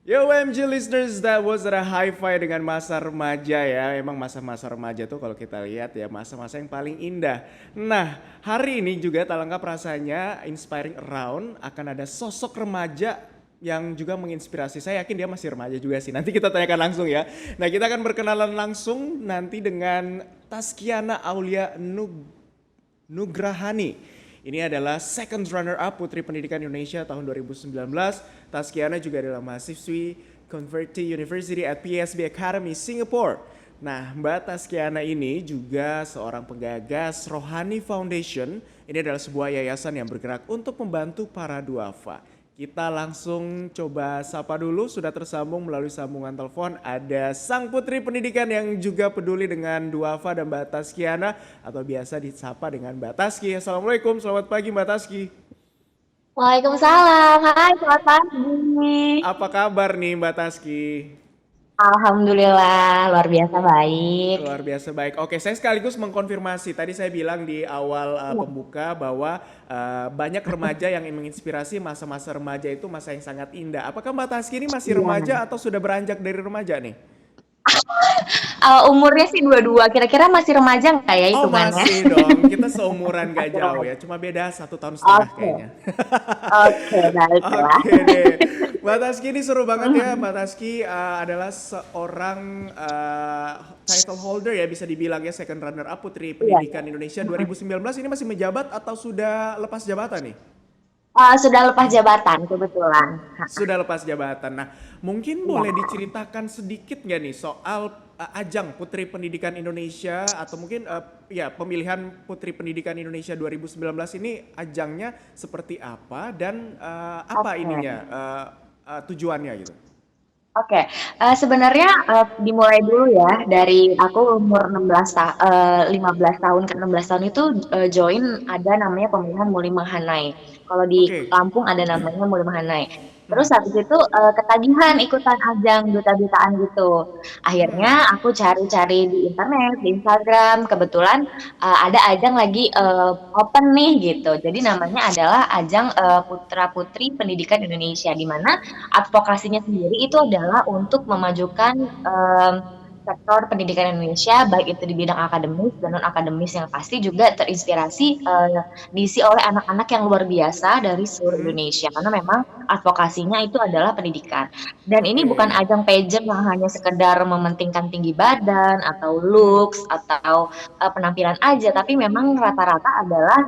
Yo OMG listeners, that was a hi-fi dengan masa remaja ya. Emang masa-masa remaja tuh kalau kita lihat ya masa-masa yang paling indah. Nah, hari ini juga tak lengkap rasanya Inspiring Around akan ada sosok remaja yang juga menginspirasi. Saya yakin dia masih remaja juga sih. Nanti kita tanyakan langsung ya. Nah, kita akan berkenalan langsung nanti dengan Taskiana Aulia Nugrahani. Ini adalah second runner up Putri Pendidikan Indonesia tahun 2019. Taskiana juga adalah mahasiswi Converti University at PSB Academy Singapore. Nah, Mbak Taskiana ini juga seorang penggagas Rohani Foundation. Ini adalah sebuah yayasan yang bergerak untuk membantu para duafa. Kita langsung coba sapa dulu, sudah tersambung melalui sambungan telepon. Ada Sang Putri Pendidikan yang juga peduli dengan duafa dan Mbak Taskiana atau biasa disapa dengan Mbak Taski. Assalamualaikum, selamat pagi Mbak Taski. Waalaikumsalam. Hai, selamat pagi. Apa kabar nih Mbak Taski? Alhamdulillah, luar biasa baik. Luar biasa baik. Oke, saya sekaligus mengkonfirmasi. Tadi saya bilang di awal Iya. pembuka bahwa banyak remaja yang menginspirasi masa-masa remaja itu masa yang sangat indah. Apakah Mbak Taski ini masih Iya. remaja atau sudah beranjak dari remaja nih? Umurnya sih dua-dua. Kira-kira masih remaja nggak ya Oh hitungannya? masih dong, kita seumuran gak Masih jauh remaja. ya, cuma beda 1 tahun setengah Oke, kayaknya. oke, baiklah. Oke deh, Mbak Taski ini seru banget ya. Mbak Taski adalah seorang title holder ya, bisa dibilang ya, second runner up Putri Iya, Pendidikan iya. Indonesia 2019. Ini masih menjabat atau sudah lepas jabatan nih? Sudah lepas jabatan kebetulan. Sudah lepas jabatan. Nah, mungkin Iya. boleh diceritakan sedikit nggak nih soal ajang Putri Pendidikan Indonesia atau mungkin ya pemilihan Putri Pendidikan Indonesia 2019 ini ajangnya seperti apa dan apa Oke. ininya tujuannya gitu. Oke, sebenarnya, dimulai dulu ya dari aku umur 15 tahun ke 16 tahun itu, join ada namanya pemilihan Mulimahanai. Kalau di Oke. Lampung ada namanya Mulimahanai. Terus habis itu, ketagihan ikutan ajang duta-dutaan gitu. Akhirnya aku cari-cari di internet, di Instagram, kebetulan, ada ajang lagi, open nih gitu. Jadi namanya adalah ajang, Putra-Putri Pendidikan Indonesia, di mana advokasinya sendiri itu adalah untuk memajukan sektor pendidikan Indonesia, baik itu di bidang akademis dan non akademis yang pasti juga terinspirasi diisi oleh anak-anak yang luar biasa dari seluruh Hmm. Indonesia karena memang advokasinya itu adalah pendidikan. Dan ini bukan Oke. ajang pageant yang hanya sekedar mementingkan tinggi badan atau looks atau penampilan aja, tapi memang rata-rata adalah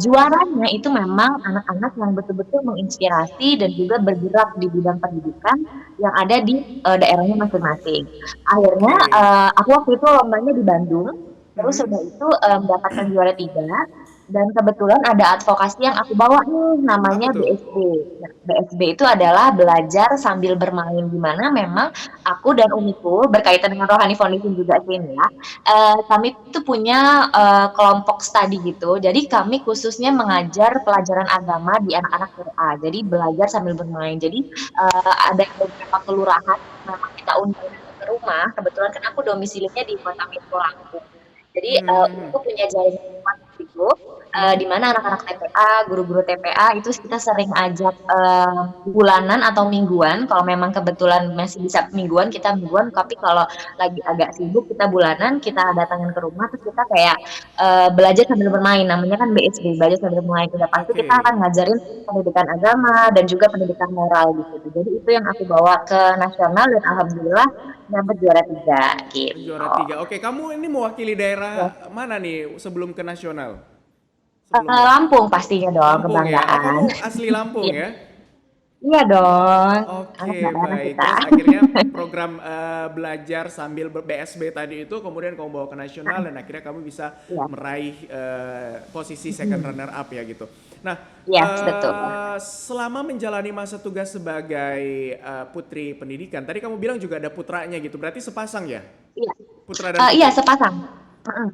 juaranya itu memang anak-anak yang betul-betul menginspirasi dan juga bergerak di bidang pendidikan yang ada di daerahnya masing-masing. Akhirnya Oke. aku waktu itu lombanya di Bandung, terus sudah itu mendapatkan juara tiga. Dan kebetulan ada advokasi yang aku bawa nih, Apa namanya tuh? BSB. Nah, BSB itu adalah belajar sambil bermain, di mana memang aku dan Uniku berkaitan dengan Rohani Foundation juga sih ini ya. Kami itu punya kelompok studi gitu. Jadi kami khususnya mengajar pelajaran agama di anak-anak TPA. Jadi belajar sambil bermain. Jadi ada beberapa kelurahan memang kita undang ke rumah. Kebetulan kan aku domisilinya di Kota Metro Lampung. Jadi Hmm. untuk punya jaringan kuat gitu, di mana anak-anak TPA, guru-guru TPA itu kita sering ajak bulanan atau mingguan. Kalau memang kebetulan masih bisa mingguan, kita mingguan. Tapi kalau lagi agak sibuk, kita bulanan, kita datangin ke rumah, terus kita kayak belajar sambil bermain. Namanya kan BSB, belajar sambil bermain. Udah pasti kita Oke. akan ngajarin pendidikan agama dan juga pendidikan moral gitu. Jadi itu yang aku bawa ke nasional dan alhamdulillah dapat juara tiga Juara gitu. tiga. Oke, kamu ini mewakili Ya. daerah mana nih sebelum ke nasional? Sebelumnya. Lampung pastinya dong, Lampung ya. Oh, kebanggaan. kamu asli Lampung Iya, ya? iya dong, anak Oke, daerah baik. kita. Terus akhirnya program belajar sambil BSB tadi itu kemudian kamu bawa ke nasional dan akhirnya kamu bisa Iya. meraih posisi second Mm-mm. runner up ya gitu. Nah, Iya, betul. selama menjalani masa tugas sebagai putri pendidikan, tadi kamu bilang juga ada putranya gitu. Berarti sepasang ya? Iya. Putra dan Iya, putri. sepasang.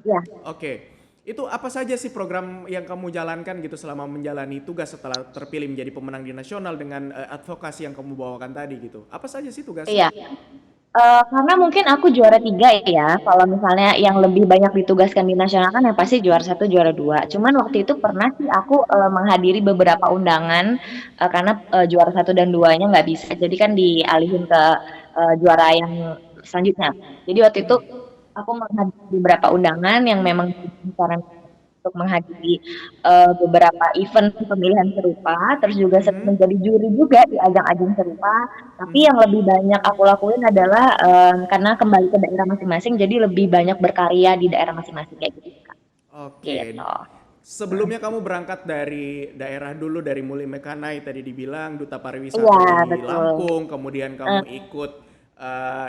Iya. Oke. Itu apa saja sih program yang kamu jalankan gitu selama menjalani tugas setelah terpilih menjadi pemenang di nasional dengan advokasi yang kamu bawakan tadi gitu? Apa saja sih tugasnya? Iya. Karena mungkin aku juara 3 ya, kalau misalnya yang lebih banyak ditugaskan di nasional kan yang pasti juara satu, juara 2. Cuman waktu itu pernah sih aku, menghadiri beberapa undangan, karena, juara satu dan 2-nya nggak bisa, jadi kan dialihin ke, juara yang selanjutnya. Jadi waktu itu aku menghadiri beberapa undangan yang memang disarankan untuk menghadiri beberapa event pemilihan serupa, terus juga menjadi juri juga di ajang-ajang serupa. Tapi yang lebih banyak aku lakuin adalah karena kembali ke daerah masing-masing, jadi lebih banyak berkarya di daerah masing-masing kayak gitu, Kak. Oke. Gitu. Sebelumnya kamu berangkat dari daerah dulu dari Muli Mekanai tadi dibilang duta Iya, pariwisata di betul. Lampung, kemudian Eh, kamu ikut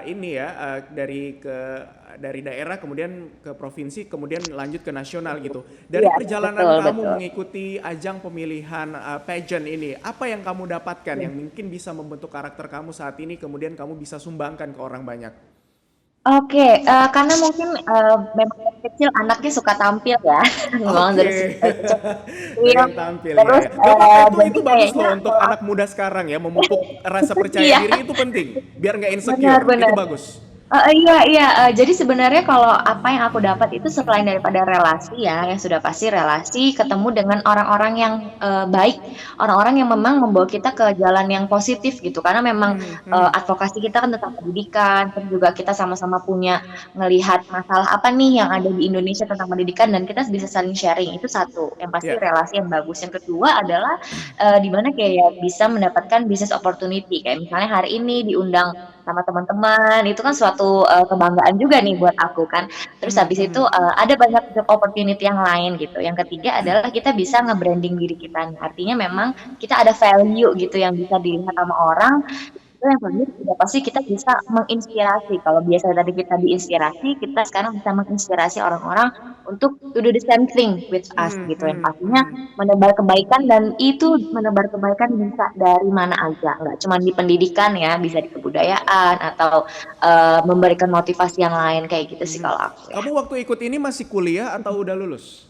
ini ya dari daerah kemudian ke provinsi kemudian lanjut ke nasional gitu. Dari iya, perjalanan betul, kamu betul. mengikuti ajang pemilihan pageant ini, apa yang kamu dapatkan yang mungkin bisa membentuk karakter kamu saat ini kemudian kamu bisa sumbangkan ke orang banyak? Oke, karena mungkin memang dari kecil anaknya suka tampil ya, memang Oke. dari kecil tampil, Pengen tampil ya terus ya. Gak apa-apa itu jadi bagus kayaknya loh untuk kalau anak aku muda sekarang ya memupuk rasa percaya iya. diri itu penting biar nggak insecure. Itu Benar-benar. bagus. Iya iya, jadi sebenarnya kalau apa yang aku dapat itu selain daripada relasi ya, yang sudah pasti relasi, ketemu dengan orang-orang yang, baik, orang-orang yang memang membawa kita ke jalan yang positif gitu. Karena memang, advokasi kita kan tentang pendidikan, terus juga kita sama-sama punya ngelihat masalah apa nih yang ada di Indonesia tentang pendidikan dan kita bisa saling sharing, itu satu, yang pasti Ya. relasi yang bagus. Yang kedua adalah, di mana kayak bisa mendapatkan business opportunity, kayak misalnya hari ini diundang sama teman-teman, itu kan suatu, kebanggaan juga nih buat aku kan. Terus habis itu, ada banyak job opportunity yang lain gitu. Yang ketiga adalah kita bisa nge-branding diri kita nih, artinya memang kita ada value gitu yang bisa dilihat sama orang, itu yang selanjutnya udah pasti kita bisa menginspirasi. Kalau biasa tadi kita diinspirasi, kita sekarang bisa menginspirasi orang-orang untuk to do the same thing with us gitu. Yang pastinya menebar kebaikan dan itu menebar kebaikan bisa dari mana aja, nggak cuma di pendidikan ya, bisa di kebudayaan atau memberikan motivasi yang lain kayak gitu sih kalau aku ya. Kamu waktu ikut ini masih kuliah atau udah lulus?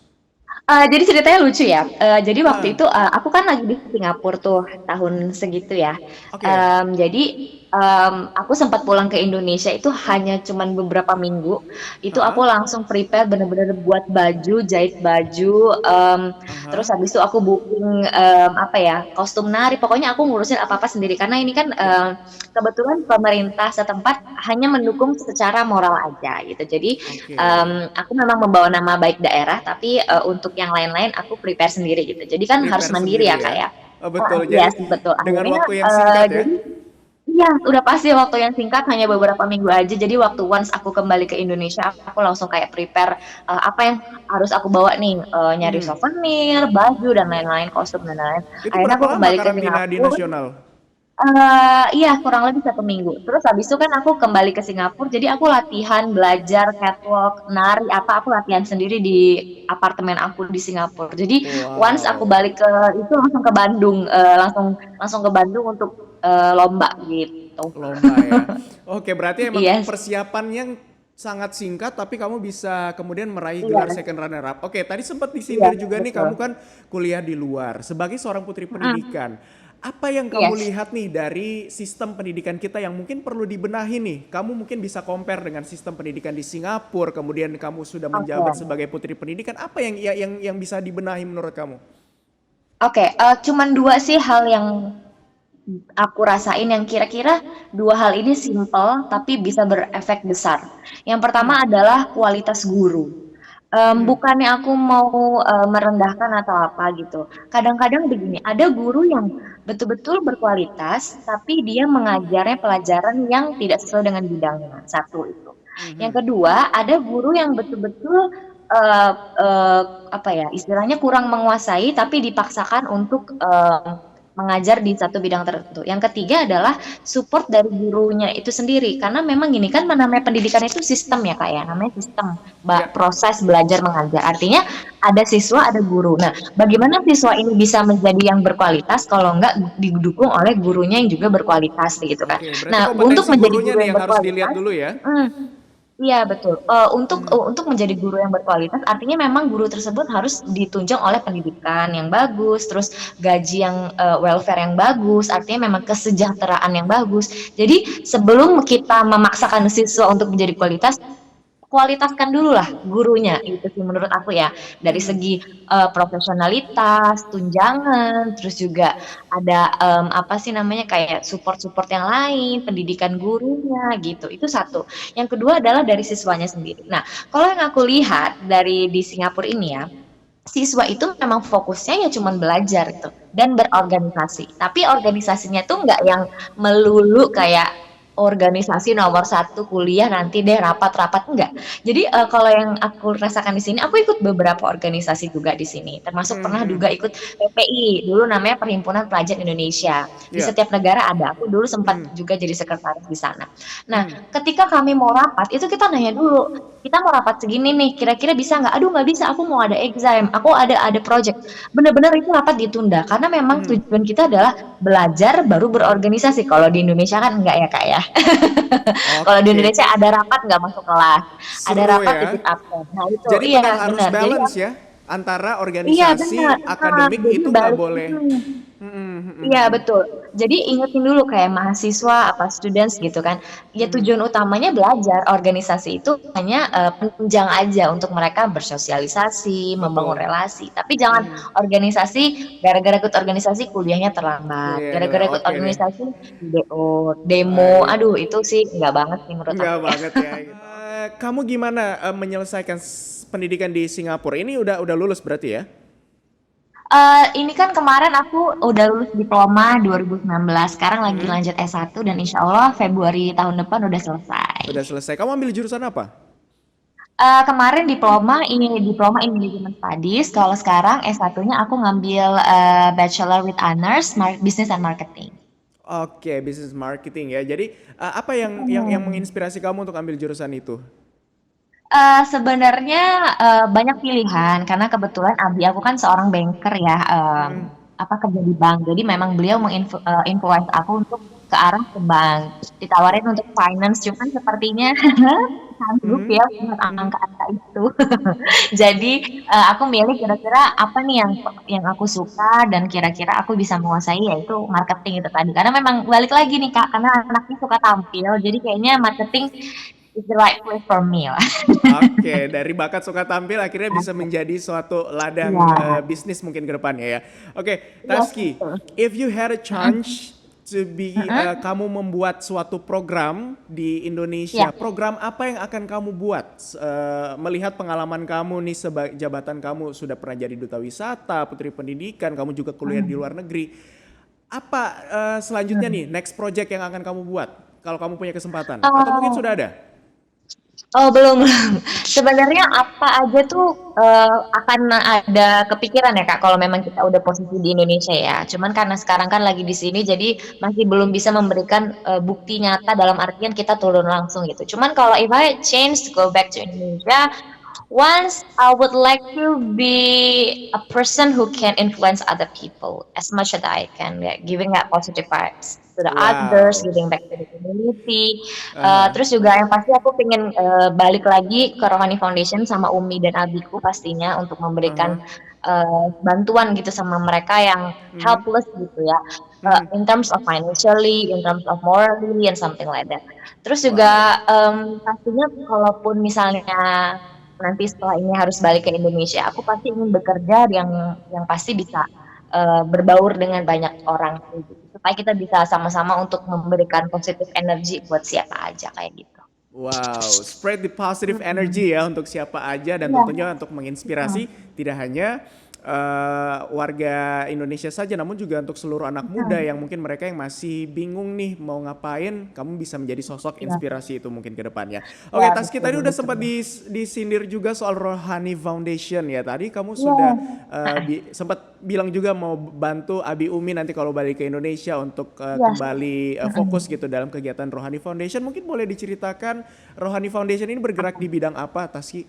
Jadi ceritanya lucu ya, jadi waktu Ah, itu, aku kan lagi di Singapura tuh tahun segitu ya, oke. jadi, aku sempat pulang ke Indonesia itu hanya cuman beberapa minggu, itu Hah? aku langsung prepare bener-bener buat baju, jahit baju, terus Aha. habis itu aku booking, apa ya, kostum nari, pokoknya aku ngurusin apa-apa sendiri karena ini kan, Ya. kebetulan pemerintah setempat hanya mendukung secara moral aja gitu. Jadi, Oke. aku memang membawa nama baik daerah, tapi untuk yang lain-lain aku prepare sendiri gitu. Jadi kan harus Prepare mandiri sendiri ya Kak ya. ya. Oh, betul. Iya Jadi sih betul. dengan Akhirnya waktu yang singkat ya. jadi iya udah pasti waktu yang singkat hanya beberapa minggu aja. Jadi waktu once aku kembali ke Indonesia, aku langsung kayak prepare apa yang harus aku bawa nih, nyari souvenir, baju dan lain-lain, kostum dan lain-lain. Itu Akhirnya berapa aku lama kembali ke karantina di Singapura. nasional? Iya kurang lebih 1 minggu. Terus habis itu kan aku kembali ke Singapura, jadi aku latihan, belajar catwalk, nari, apa, aku latihan sendiri di apartemen aku di Singapura. Jadi once aku Wow. balik ke itu langsung ke Bandung, langsung langsung ke Bandung untuk, lomba gitu. Lomba ya. Oke, berarti emang Iya persiapan yang sangat singkat tapi kamu bisa kemudian meraih iya gelar second runner up. Oke, tadi sempat iya, disindir juga nih betul. kamu kan kuliah di luar. Sebagai seorang putri Mhm, pendidikan, apa yang kamu yes, lihat nih dari sistem pendidikan kita yang mungkin perlu dibenahi nih? Kamu mungkin bisa compare dengan sistem pendidikan di Singapura, kemudian kamu sudah menjabat oke. sebagai putri pendidikan. Apa yang bisa dibenahi menurut kamu? Oke, cuman 2 sih hal yang aku rasain yang kira-kira 2 hal ini simple tapi bisa berefek besar. Yang pertama adalah kualitas guru. Bukannya aku mau, merendahkan atau apa gitu. Kadang-kadang begini, ada guru yang betul-betul berkualitas, tapi dia mengajarnya pelajaran yang tidak sesuai dengan bidangnya, satu itu. Yang kedua, ada guru yang betul-betul, eee eee, apa ya, istilahnya kurang menguasai, tapi dipaksakan untuk, mengajar di satu bidang tertentu. Yang ketiga adalah support dari gurunya itu sendiri, karena memang gini kan namanya pendidikan itu sistem ya Kak ya, namanya sistem Ya, proses belajar mengajar. Artinya ada siswa, ada guru. Nah, bagaimana siswa ini bisa menjadi yang berkualitas kalau enggak didukung oleh gurunya yang juga berkualitas gitu kan. oke. Berarti Nah, untuk kompetensi menjadi gurunya guru nih yang yang harus dilihat berkualitas dulu ya. mhm. Iya betul. Untuk menjadi guru yang berkualitas artinya memang guru tersebut harus ditunjang oleh pendidikan yang bagus, terus gaji yang welfare yang bagus, artinya memang kesejahteraan yang bagus. Jadi sebelum kita memaksakan siswa untuk menjadi kualitas, kualitaskan dulu lah gurunya, itu sih menurut aku ya. Dari segi profesionalitas, tunjangan, terus juga ada apa sih namanya kayak support-support yang lain, pendidikan gurunya gitu. Itu satu. Yang kedua adalah dari siswanya sendiri. Nah, kalau yang aku lihat dari di Singapura ini ya, siswa itu memang fokusnya ya cuman belajar gitu dan berorganisasi. Tapi organisasinya tuh nggak yang melulu kayak organisasi nomor satu kuliah nanti deh rapat-rapat enggak. Jadi kalau yang aku rasakan di sini, aku ikut beberapa organisasi juga di sini. Termasuk pernah Mhm. juga ikut PPI, dulu namanya Perhimpunan Pelajar Indonesia. Di Iya. setiap negara ada. Aku dulu sempat Mhm. juga jadi sekretaris di sana. Nah, Mhm. ketika kami mau rapat, itu kita nanya dulu, kita mau rapat segini nih, kira-kira bisa nggak? Aduh nggak bisa, aku mau ada exam, aku ada project. Bener-bener itu rapat ditunda, karena memang Mhm. tujuan kita adalah belajar baru berorganisasi. Kalau di Indonesia kan enggak ya kak ya. Kalau di Oke. Indonesia ada rapat nggak masuk kelas, ada Seru rapat ya. ikut absen. Nah itu, Jadi benar iya harus benar. Jadi balance ya antara iya benar, organisasi akademik jadi itu nggak balik. boleh. Mhm, mhm, Iya mhm. betul. Jadi ingetin dulu kayak mahasiswa apa students gitu kan. Ya Mhm. tujuan utamanya belajar. Organisasi itu hanya penunjang aja untuk mereka bersosialisasi, membangun Betul. relasi. Tapi jangan Mhm. organisasi gara-gara ikut organisasi kuliahnya terlambat. Kuliah Gara-gara adalah ikut oke deh. organisasi DO, demo. Baik. Aduh itu sih nggak banget sih menurut Enggak aku ya. banget ya gitu. Kamu gimana menyelesaikan pendidikan di Singapura? Ini udah lulus berarti ya? Ini kan kemarin aku udah lulus diploma 2019, sekarang lagi Mhm. lanjut S1 dan insya Allah Februari tahun depan udah selesai. Udah selesai. Kamu ambil jurusan apa? Kemarin diploma in Management Studies, kalau sekarang S1-nya aku ngambil Bachelor with Honors, Business and Marketing. Oke, business marketing ya. Jadi apa yang Hmm. menginspirasi kamu untuk ambil jurusan itu? Sebenarnya banyak pilihan karena kebetulan abi aku kan seorang banker ya, Mhm. apa kerja di bank. Jadi memang beliau influence aku untuk ke arah ke bank. Ditawarin untuk finance, cuman sepertinya sanggup Mhm. ya buat Mhm. angka-angka itu. Jadi aku milih kira-kira apa nih yang aku suka dan kira-kira aku bisa menguasai yaitu marketing itu tadi. Karena memang balik lagi nih Kak, karena anaknya suka tampil, jadi kayaknya marketing is the right place for me lah. Oke, dari bakat suka tampil akhirnya bisa menjadi suatu ladang Iya, bisnis mungkin ke depannya ya. Oke, iya Taski, betul. if you had a Mm-mm, chance to be mm-mm. kamu membuat suatu program di Iya. Indonesia, program apa yang akan kamu buat? Melihat pengalaman kamu nih sebagai jabatan kamu sudah pernah jadi duta wisata, putri pendidikan, kamu juga kuliah di Mm, luar negeri. Apa selanjutnya nih mm. next project yang akan kamu buat kalau kamu punya kesempatan? Atau mungkin Oh, sudah ada? oh belum belum. Sebenarnya apa aja tuh akan ada kepikiran ya Kak kalau memang kita udah posisi di Indonesia ya. Cuman karena sekarang kan lagi di sini jadi masih belum bisa memberikan bukti nyata dalam artian kita turun langsung gitu. Cuman kalau if I change to go back to Indonesia, once I would like to be a person who can influence other people as much as I can, like, giving that positive vibes to the others, Wow. giving back to the community. Aha. Terus juga yang pasti aku pengen balik lagi ke Rohani Foundation sama Umi dan Abiku pastinya untuk memberikan Aha. bantuan gitu sama mereka yang Mhm. helpless gitu ya. Mhm. In terms of financially, in terms of morally, and something like that. Terus Wow. juga pastinya kalaupun misalnya nanti setelah ini harus balik ke Indonesia, aku pasti ingin bekerja yang pasti bisa berbaur dengan banyak orang gitu. Supaya kita bisa sama-sama untuk memberikan positif energi buat siapa aja kayak gitu. Wow, spread the positive Mm-mm. energy ya untuk siapa aja dan Iya. tentunya untuk menginspirasi Mm-mm. tidak hanya warga Indonesia saja namun juga untuk seluruh anak muda Mm-mm. yang mungkin mereka yang masih bingung nih mau ngapain, kamu bisa menjadi sosok Iya, inspirasi itu mungkin ke depannya. iya Oke, Taski betul tadi udah sempat betul. disindir juga soal Rohani Foundation ya. Tadi kamu Iya. sudah Ah, sempat bilang juga mau bantu Abi Umi nanti kalau balik ke Indonesia untuk iya. kembali fokus Mm-mm. gitu dalam kegiatan Rohani Foundation. Mungkin boleh diceritakan Rohani Foundation ini bergerak di bidang apa, Taski?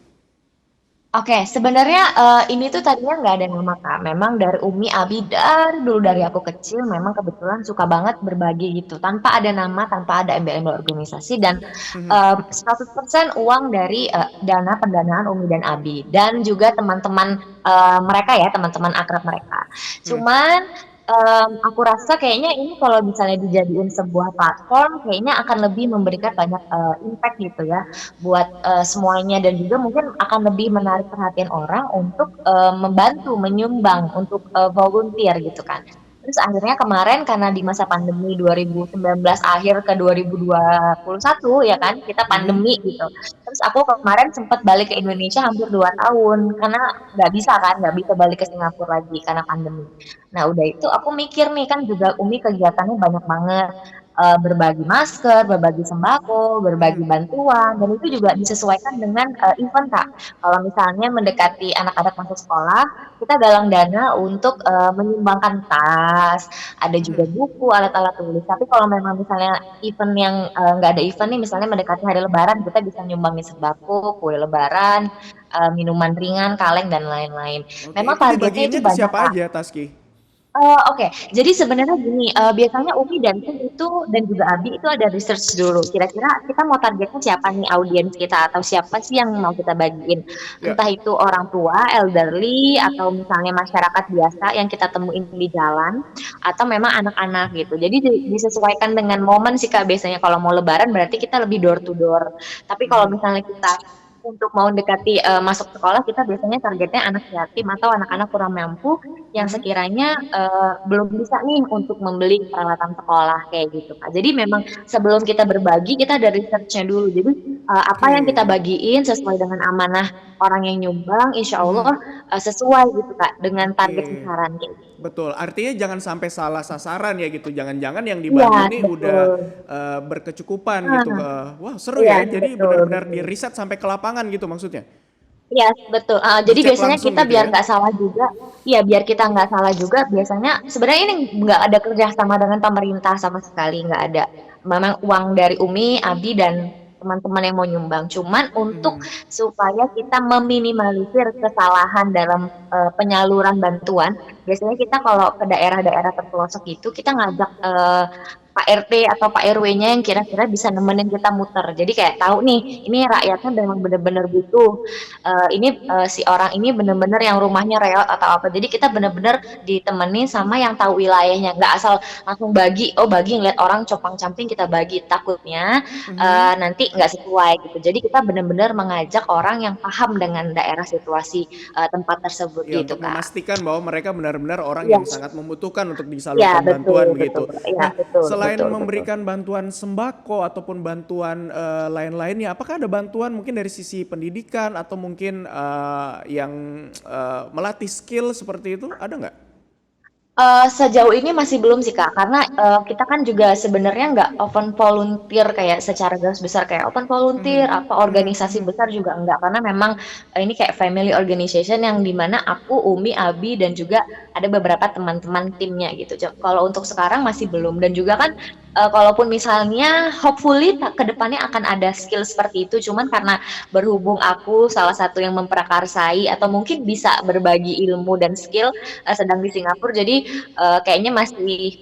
Oke, sebenarnya ini tuh tadinya nggak ada nama Kak. Memang dari Umi Abi dari dulu dari aku kecil memang kebetulan suka banget berbagi gitu. Tanpa ada nama, tanpa ada embel-embel organisasi dan 100% uang dari dana pendanaan Umi dan Abi dan juga teman-teman mereka ya, teman-teman akrab mereka. Hmm. Cuman aku rasa kayaknya ini kalau misalnya dijadiin sebuah platform, kayaknya akan lebih memberikan banyak impact gitu ya buat semuanya dan juga mungkin akan lebih menarik perhatian orang untuk membantu, menyumbang, untuk volunteer gitu kan. Terus akhirnya kemarin karena di masa pandemi 2019 akhir ke 2021 ya kan, kita Mhm. pandemi gitu. Terus aku kemarin sempat balik ke Indonesia hampir 2 tahun karena nggak bisa kan, nggak bisa balik ke Singapura lagi karena pandemi. Nah udah itu aku mikir nih kan juga Umi kegiatannya banyak banget berbagi masker, berbagi sembako, berbagi Mhm. bantuan, dan itu juga disesuaikan dengan event Kak. Kalau misalnya mendekati anak-anak masuk sekolah, kita galang dana untuk menyumbangkan tas, ada juga Mhm. buku, alat-alat tulis. Tapi kalau memang misalnya event yang nggak ada event nih, misalnya mendekati hari Lebaran, kita bisa nyumbangin sembako, kue Lebaran, minuman ringan, kaleng dan lain-lain. Oke, Memang itu targetnya itu dibagiinnya ke banyak siapa Kak. aja, Taski? Oke. Jadi sebenarnya gini, biasanya Umi dan Tim itu dan juga Abi itu ada research dulu. Kira-kira kita mau targetnya siapa nih audiens kita atau siapa sih yang mau kita bagiin. Ya. Entah itu orang tua, elderly, atau misalnya masyarakat biasa yang kita temuin di jalan, atau memang anak-anak gitu. Jadi disesuaikan dengan momen sih Kak biasanya. Kalau mau lebaran berarti kita lebih door to door. Tapi kalau Mhm. misalnya kita untuk mau mendekati masuk sekolah, kita biasanya targetnya anak yatim atau anak-anak kurang mampu yang Mhm. sekiranya belum bisa nih untuk membeli peralatan sekolah kayak gitu Kak. Jadi memang sebelum kita berbagi kita ada research-nya dulu. Jadi apa yang kita Oke. bagiin sesuai dengan amanah orang yang nyumbang, insya Allah Mhm. sesuai gitu Kak dengan target Oke. sasaran kayak gitu. Betul, artinya jangan sampai salah sasaran ya gitu. Jangan-jangan yang Iya, dibantu nih udah betul. berkecukupan gitu. Nah, Wah, seru iya ya. Jadi betul benar-benar betul. di riset sampai ke lapangan gitu maksudnya. Iya, betul. Jadi Dicek biasanya langsung kita gitu biar ya. nggak salah juga, iya biar kita nggak salah juga, biasanya sebenarnya ini nggak ada kerjasama dengan pemerintah sama sekali, nggak ada. Memang uang dari Umi, Abi, dan teman-teman yang mau nyumbang. Cuman untuk Mhm. supaya kita meminimalisir kesalahan dalam penyaluran bantuan, biasanya kita kalau ke daerah-daerah terpelosok itu, kita ngajak Pak RT atau Pak RW-nya yang kira-kira bisa nemenin kita muter. Jadi kayak tahu nih, ini rakyatnya memang benar-benar butuh ini si orang ini bener-bener yang rumahnya reot atau apa. Jadi kita bener-bener ditemenin sama yang tahu wilayahnya, nggak asal langsung bagi, oh bagi ngeliat orang copang-camping kita bagi. Takutnya Mhm. nanti nggak sesuai gitu. Jadi kita bener-bener mengajak orang yang paham dengan daerah situasi tempat tersebut Ya, gitu untuk Kak. memastikan bahwa mereka benar-benar orang Iya, yang sangat membutuhkan untuk iya disalurkan betul bantuan betul, begitu. iya Nah, betul selain betul betul. memberikan bantuan sembako ataupun bantuan lain-lainnya, apakah ada bantuan mungkin dari sisi pendidikan atau mungkin yang melatih skill seperti itu? Ada nggak? Sejauh ini masih belum sih Kak, karena kita kan juga sebenarnya nggak open volunteer kayak secara garis besar kayak open volunteer Mhm. atau Mhm. organisasi Mhm. besar juga enggak, karena memang ini kayak family organization yang dimana aku, Umi, Abi, dan juga ada beberapa teman-teman timnya gitu. Kalau untuk sekarang masih belum dan juga kan kalaupun misalnya hopefully ke depannya akan ada skill seperti itu, cuman karena berhubung aku salah satu yang memprakarsai atau mungkin bisa berbagi ilmu dan skill sedang di Singapura, jadi kayaknya masih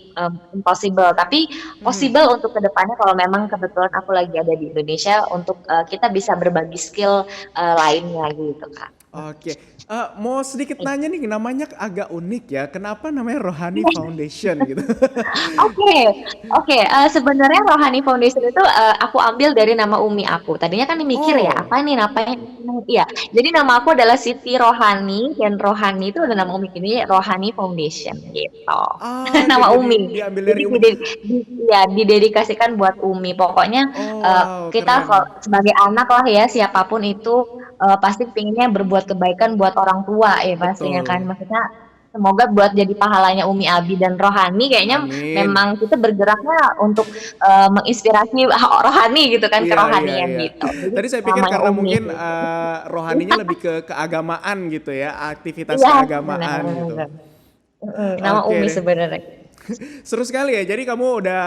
impossible. Tapi Mhm. possible untuk kedepannya kalau memang kebetulan aku lagi ada di Indonesia untuk kita bisa berbagi skill lainnya gitu Kak. Oke, mau sedikit nanya nih, namanya agak unik ya. Kenapa namanya Rohani Foundation gitu? Oke, oke. Sebenarnya Rohani Foundation itu aku ambil dari nama umi aku. Tadinya kan mikir ya, Oh. apa nih namanya? Iya. Jadi nama aku adalah Siti Rohani dan Rohani itu udah nama umi ini Rohani Foundation gitu. Ah, Nama jadi umi. diambil Jadi dari Umi. ya didedikasikan buat umi. Pokoknya Oh, wow, kita keren. sebagai anak lah ya siapapun itu pasti pinginnya berbuat kebaikan buat orang tua ya pastinya kan. Betul. Maksudnya semoga buat jadi pahalanya Umi Abi dan Rohani kayaknya Amin. memang kita bergeraknya untuk menginspirasi rohani gitu kan, Iya, iya, kerohanian iya. gitu. Jadi Tadi saya pikir namanya karena Umi mungkin gitu. rohaninya lebih ke keagamaan gitu ya, aktivitas Iya, benar keagamaan gitu. benar. Nama Umi Oke deh. sebenarnya. Seru sekali ya. Jadi kamu udah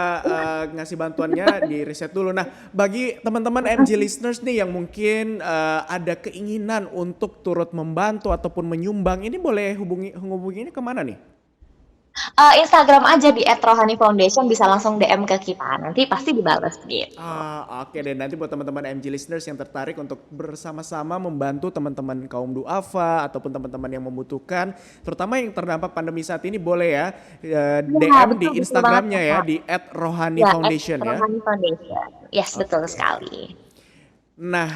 ngasih bantuannya di riset dulu. Nah, bagi teman-teman MG listeners nih yang mungkin ada keinginan untuk turut membantu ataupun menyumbang, ini boleh hubunginya kemana nih? Instagram aja di @rohani_foundation, bisa langsung DM ke kita, nanti pasti dibales gitu. Oke deh, nanti buat teman-teman MG listeners yang tertarik untuk bersama-sama membantu teman-teman kaum duafa ataupun teman-teman yang membutuhkan, terutama yang terdampak pandemi saat ini, boleh ya Iya, DM di betul betul banget Instagramnya ya, Kakak. di Ya, @rohani_foundation ya. @rohani foundation. Yes, betul Oke. sekali. Nah,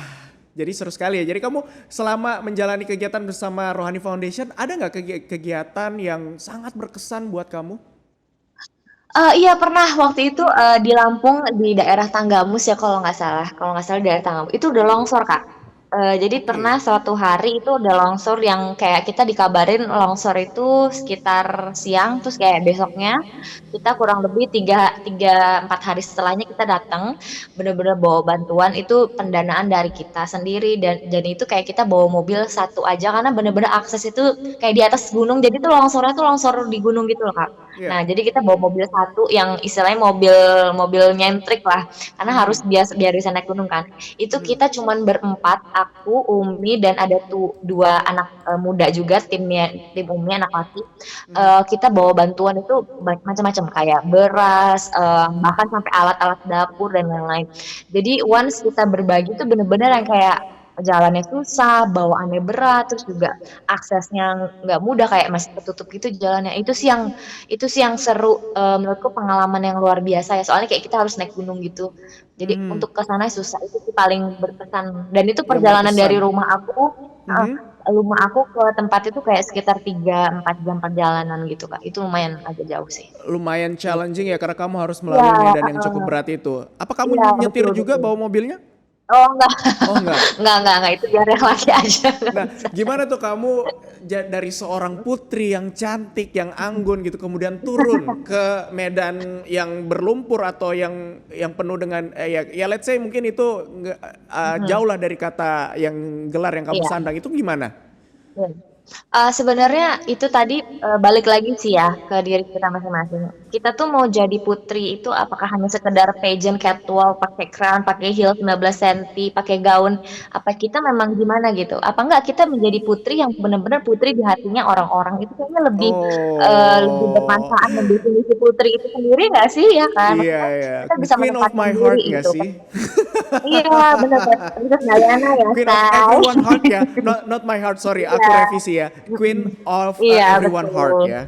jadi seru sekali ya. Jadi kamu selama menjalani kegiatan bersama Rohani Foundation, ada nggak kegiatan yang sangat berkesan buat kamu? Iya pernah waktu itu, di Lampung di daerah Tanggamus ya kalau nggak salah daerah Tanggamus, itu udah longsor, Kak. Jadi pernah Oke. suatu hari itu udah longsor yang kayak kita dikabarin longsor itu sekitar siang, terus kayak besoknya kita kurang lebih tiga 4 hari setelahnya kita datang, bener-bener bawa bantuan, itu pendanaan dari kita sendiri dan itu kayak kita bawa mobil satu aja karena bener-bener akses itu kayak di atas gunung, jadi tuh longsornya tuh longsor di gunung gitu loh, Kak. Iya. Nah, jadi kita bawa mobil satu yang istilahnya mobil mobil nyentrik lah, karena harus Mhm. biar bisa naik gunung kan. Itu Mhm. kita cuman berempat, aku, Umi, dan ada tuh dua anak muda juga, tim Umi anak laki. Mhm. Kita bawa bantuan itu macam-macam kayak beras, bahkan sampai alat-alat dapur dan lain-lain. Jadi once kita berbagi tuh bener-bener yang kayak jalannya susah, bawaannya berat, terus juga aksesnya nggak mudah kayak masih tertutup gitu jalannya. Itu sih yang seru, menurutku pengalaman yang luar biasa ya. Soalnya kayak kita harus naik gunung gitu. Jadi Mhm. untuk ke sana susah, itu sih paling berkesan. Dan itu Yang perjalanan dari berkesan. Mhm. rumah aku ke tempat itu kayak sekitar 3-4 jam perjalanan gitu, Kak. Itu lumayan agak jauh sih. Lumayan Gitu. challenging ya karena kamu harus Iya, melalui medan yang cukup heeh. berat itu. Apa kamu Iya, nyetir betul juga betul. bawa mobilnya? Oh, enggak. Oh enggak. Enggak, itu biar yang laki aja, nggak Nah, bisa. gimana tuh kamu dari seorang putri yang cantik, yang anggun gitu, kemudian turun ke medan yang berlumpur atau yang penuh dengan ya let's say mungkin itu jauh Mhm. lah dari kata yang gelar yang kamu Iya. sandang itu gimana? Iya. Sebenarnya itu tadi, balik lagi sih ya ke diri kita masing-masing. Kita tuh mau jadi putri itu apakah hanya sekedar pageant catwalk, pakai crown, pakai heels 15 senti, pakai gaun, apa kita memang gimana gitu? Apa enggak kita menjadi putri yang benar-benar putri di hatinya orang-orang, itu kayaknya lebih Oh, bermanfaat mendefinisi putri itu sendiri nggak sih, ya kan? iya Maksudnya ya, kita the bisa queen of menempatkan my diri heart nggak gitu sih? kan. Iya, bener kayak Princess Diana ya, Queen of say. everyone heart ya, not my heart, sorry, aku Iya, revisi ya. Queen mhm. of Iya, everyone heart betul. ya,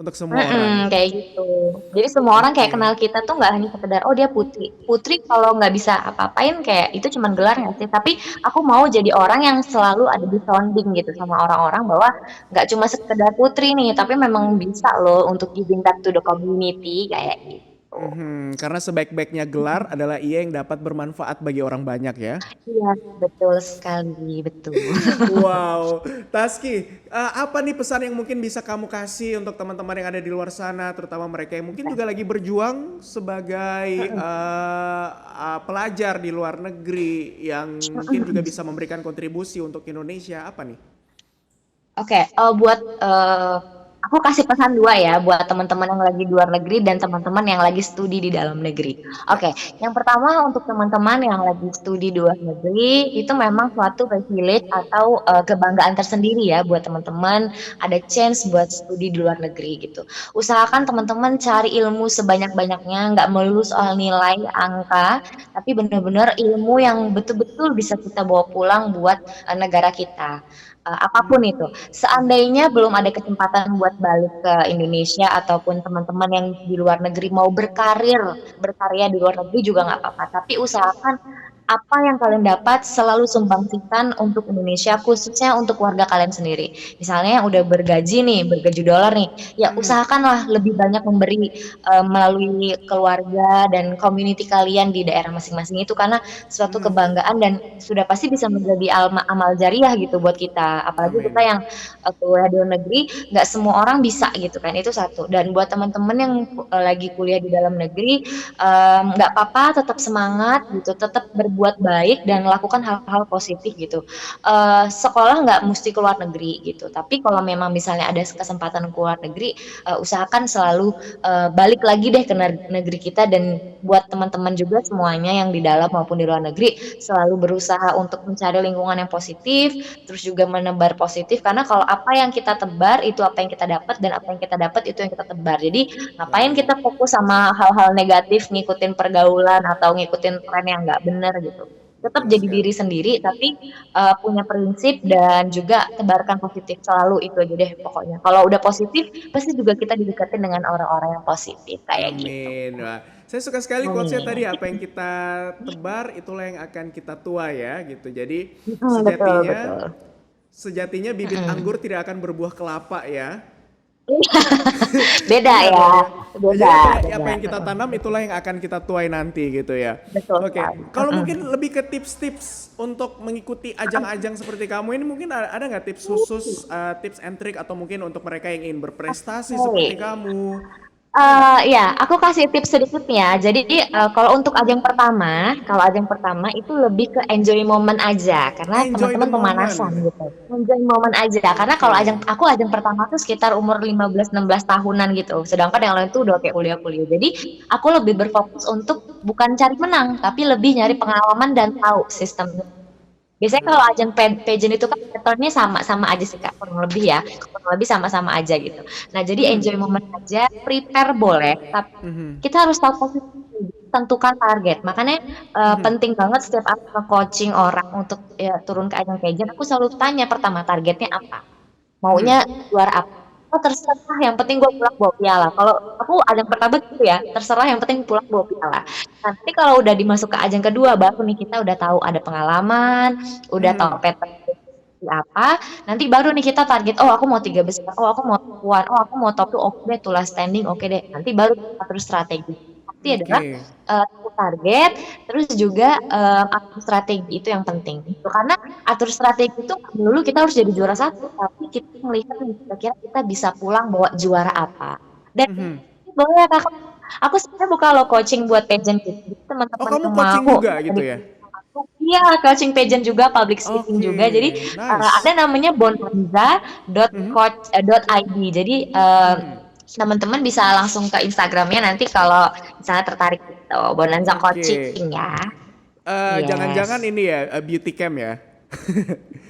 untuk semua orang. Kayak gitu. Jadi semua orang kayak Oke. kenal kita tuh nggak hanya sekedar, "Oh dia putri." Putri kalau nggak bisa apa-apain kayak itu cuman gelar nggak sih? Tapi aku mau jadi orang yang selalu ada di sounding gitu sama orang-orang bahwa nggak cuma sekedar putri nih, tapi memang bisa loh untuk giving back to the community kayak gitu. Mhm, karena sebaik-baiknya gelar adalah ia yang dapat bermanfaat bagi orang banyak ya. Iya, betul sekali, betul. Wow, Taski, apa nih pesan yang mungkin bisa kamu kasih untuk teman-teman yang ada di luar sana, terutama mereka yang mungkin juga lagi berjuang sebagai pelajar di luar negeri yang mungkin juga bisa memberikan kontribusi untuk Indonesia, apa nih? Oke, aku kasih pesan 2 ya buat teman-teman yang lagi di luar negeri dan teman-teman yang lagi studi di dalam negeri. Ya. Oke, yang pertama untuk teman-teman yang lagi studi di luar negeri, itu memang suatu privilege atau, kebanggaan tersendiri ya buat teman-teman ada chance buat studi di luar negeri gitu. Usahakan teman-teman cari ilmu sebanyak-banyaknya, nggak melulu soal nilai, angka, tapi benar-benar ilmu yang betul-betul bisa kita bawa pulang buat, negara kita, apapun itu. Seandainya belum ada kesempatan buat balik ke Indonesia ataupun teman-teman yang di luar negeri mau berkarya di luar negeri juga nggak apa-apa. Tapi usahakan apa yang kalian dapat selalu sumbangsikan untuk Indonesia, khususnya untuk warga kalian sendiri. Misalnya yang udah bergaji nih, bergaji dolar nih, ya Mhm. usahakanlah lebih banyak memberi melalui keluarga dan community kalian di daerah masing-masing itu karena suatu Mhm. kebanggaan dan sudah pasti bisa menjadi amal jariah gitu buat kita. Apalagi kita Amin. yang kuliah di luar negeri, nggak semua orang bisa gitu kan. Itu satu. Dan buat teman-teman yang lagi kuliah di dalam negeri, nggak apa-apa, tetap semangat gitu, tetap berbuat baik dan lakukan hal-hal positif gitu. Sekolah nggak mesti ke luar negeri gitu, tapi kalau memang misalnya ada kesempatan ke luar negeri, usahakan selalu, balik lagi deh ke negeri kita, dan buat teman-teman juga semuanya yang di dalam maupun di luar negeri, selalu berusaha untuk mencari lingkungan yang positif, terus juga menebar positif, karena kalau apa yang kita tebar, itu apa yang kita dapat, dan apa yang kita dapat, itu yang kita tebar. Jadi, ngapain kita Baik. fokus sama hal-hal negatif, ngikutin pergaulan, atau ngikutin tren yang nggak bener gitu. Tetap Betul jadi diri sekali. sendiri, tapi punya prinsip dan juga tebarkan positif selalu, itu aja deh pokoknya. Kalau udah positif, pasti juga kita didekatin dengan orang-orang yang positif kayak gitu. Amin. Wah, saya suka sekali quotes-nya Amin. tadi, apa yang kita tebar itulah yang akan kita tuai ya gitu. Jadi Betul sejatinya betul. sejatinya bibit Mhm. anggur tidak akan berbuah kelapa ya. Beda Benar ya, dong ya. Jadi beda apa beda. yang kita tanam itulah yang akan kita tuai nanti gitu ya. Betul sekali. Oke, kalau mungkin lebih ke tips-tips untuk mengikuti ajang-ajang seperti kamu ini, mungkin ada nggak tips khusus, tips and trick, atau mungkin untuk mereka yang ingin berprestasi seperti Oke. kamu, ada nggak? Ya, aku kasih tips sedikit ya. Jadi, kalau untuk ajang pertama itu lebih ke enjoy moment aja, karena Enjoy the teman-teman pemanasan moment. gitu. Enjoy moment aja, karena kalau Oke. ajang pertama tuh sekitar umur 15, 16 tahunan gitu. Sedangkan yang lain tuh udah kayak kuliah-kuliah. Jadi, aku lebih berfokus untuk bukan cari menang, tapi lebih nyari pengalaman dan tahu sistemnya. Biasanya kalau ajang pageant itu kan pattern sama-sama aja sih Kak, kurang lebih ya, kurang lebih sama-sama aja gitu. Nah, jadi enjoy moment aja, prepare boleh, tapi Mhm. kita harus tahu posisi, tentukan target. Makanya Mhm. penting banget setiap aku nge-coaching orang untuk ya turun ke ajang pageant, aku selalu tanya pertama targetnya apa? Mhm. Maunya juara apa? Oh terserah, yang penting gue pulang bawa piala. Kalau aku ajang pertama gitu ya, terserah yang penting pulang bawa piala. Nanti kalau udah dimasuk ke ajang kedua, baru nih kita udah tahu ada pengalaman, udah tahu Mhm. pattern seperti apa, nanti baru nih kita target, oh aku mau tiga besar, oh aku mau top one, oh aku mau top two, oke deh, tuh last standing, oke deh. Nanti baru kita atur strategi. Pasti adalah Oke. tahu target, terus juga atur strategi itu yang penting. Gitu. Karena atur strategi itu nggak melulu kita harus jadi juara satu, tapi kita melihat nih kira-kira kita bisa pulang bawa juara apa. Dan Mhm. boleh Kakak, aku sebenarnya buka lo coaching buat pageant gitu. Jadi Oh, teman-teman kamu yang coaching mau juga gitu di ya? aku, iya coaching pageant juga, public speaking Oke, juga. Jadi ada nice. namanya Mhm. bonanza.coach.id. Jadi Mhm. teman-teman bisa langsung ke Instagramnya nanti kalau misalnya tertarik gitu. Bonanza Oke. Coaching ya. Jangan-jangan Yes. ini ya, beauty camp ya?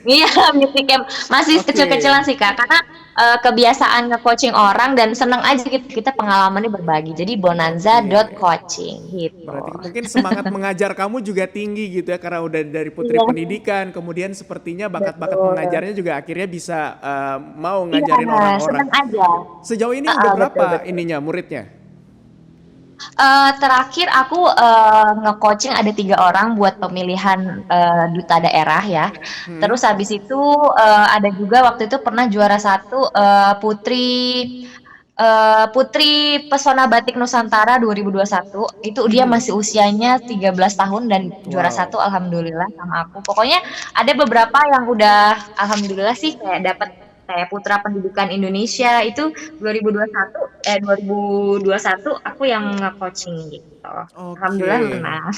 Iya, beauty camp masih Oke. kecil-kecilan sih Kak, karena kebiasaan nge-coaching orang dan seneng aja gitu kita pengalamannya berbagi. Jadi Oke. bonanza.coaching gitu. Berarti mungkin semangat mengajar kamu juga tinggi gitu ya, karena udah dari putri Iya, pendidikan, kemudian sepertinya bakat-bakat betul. mengajarnya juga akhirnya bisa mau Iya, ngajarin orang-orang. seneng aja. Sejauh ini udah Heeh, betul berapa betul. ininya muridnya? Terakhir aku nge-coaching ada 3 orang buat pemilihan duta daerah ya. Hmm? Terus habis itu ada juga waktu itu pernah juara satu putri Putri Pesona Batik Nusantara 2021. Itu dia Mhm. masih usianya 13 tahun dan juara Wow. satu alhamdulillah sama aku. Pokoknya ada beberapa yang udah alhamdulillah sih kayak dapat kayak Putra Pendidikan Indonesia itu 2021 2021 aku yang nge-coaching gitu. Alhamdulillah Oke. menang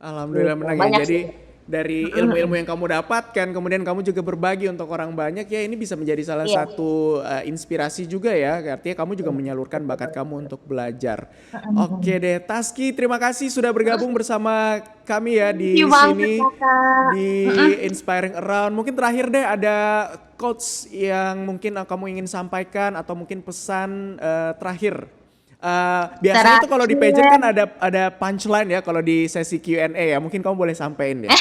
Alhamdulillah gitu. menang ya. Banyak sih. Jadi dari ilmu-ilmu yang kamu dapatkan, kemudian kamu juga berbagi untuk orang banyak ya, ini bisa menjadi salah Iya, satu inspirasi juga ya. Artinya kamu juga menyalurkan bakat kamu untuk belajar. Oke deh, Taski, terima kasih sudah bergabung bersama kami ya thank you di banget sini kakak. di Inspiring Around. Mungkin terakhir deh ada quotes yang mungkin kamu ingin sampaikan, atau mungkin pesan terakhir. Biasanya tuh kalau di pageant kan Terakhir ada punchline ya kalau di sesi Q&A ya. Mungkin kamu boleh sampein deh.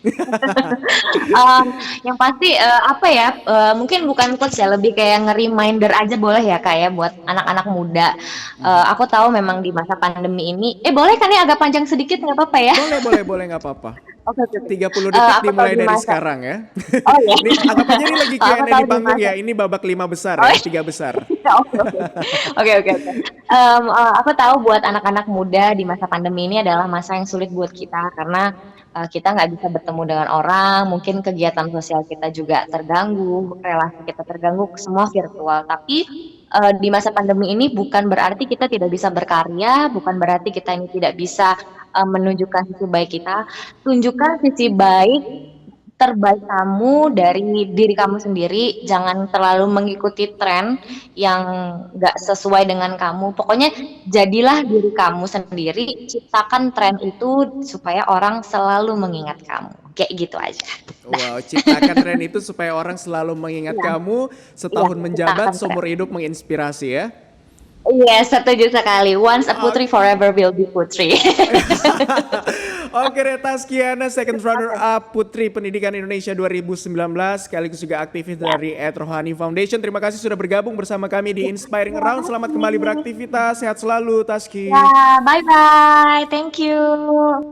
Mmm, yang pasti, apa ya, mungkin bukan quotes ya, lebih kayak nge-reminder aja boleh ya, Kak, ya, buat anak-anak muda. Aku tahu memang di masa pandemi ini boleh kan ya agak panjang sedikit nggak apa-apa ya? Boleh, boleh, boleh, nggak apa-apa. Oke oke oke. 30 detik Aku tahu dimulai di dari masa sekarang ya. oh ya? Ini anggap aja ini lagi Aku Q&A tahu di di panggung masa ya. Ini babak 5 besar oh ya, ya? 3 besar. Oke oke. Oke oke oke. Aku tahu buat anak-anak muda di masa pandemi ini adalah masa yang sulit buat kita karena, kita nggak bisa bertemu dengan orang, mungkin kegiatan sosial kita juga terganggu, relasi kita terganggu, semua virtual. Tapi, di masa pandemi ini bukan berarti kita tidak bisa berkarya, bukan berarti kita ini tidak bisa, menunjukkan sisi baik kita. Tunjukkan sisi baik terbaik kamu dari diri kamu sendiri, jangan terlalu mengikuti tren yang nggak sesuai dengan kamu. Pokoknya jadilah diri kamu sendiri, ciptakan tren itu supaya orang selalu mengingat kamu. Kayak gitu aja. Dah. Wow, ciptakan tren itu supaya orang selalu mengingat Iya, kamu, iya, setahun menjabat, ciptakan tren. seumur hidup menginspirasi ya. Iya, setuju sekali. Once a putri, forever will be putri. Oke deh, Taskiana, second runner up Putri Pendidikan Indonesia 2019, sekaligus juga aktivis Ya. dari Ed Rohani Foundation. Terima kasih sudah bergabung bersama kami di Inspiring Terima Around. Selamat kembali kasih. beraktivitas, sehat selalu Taski. Ya, bye bye. Thank you.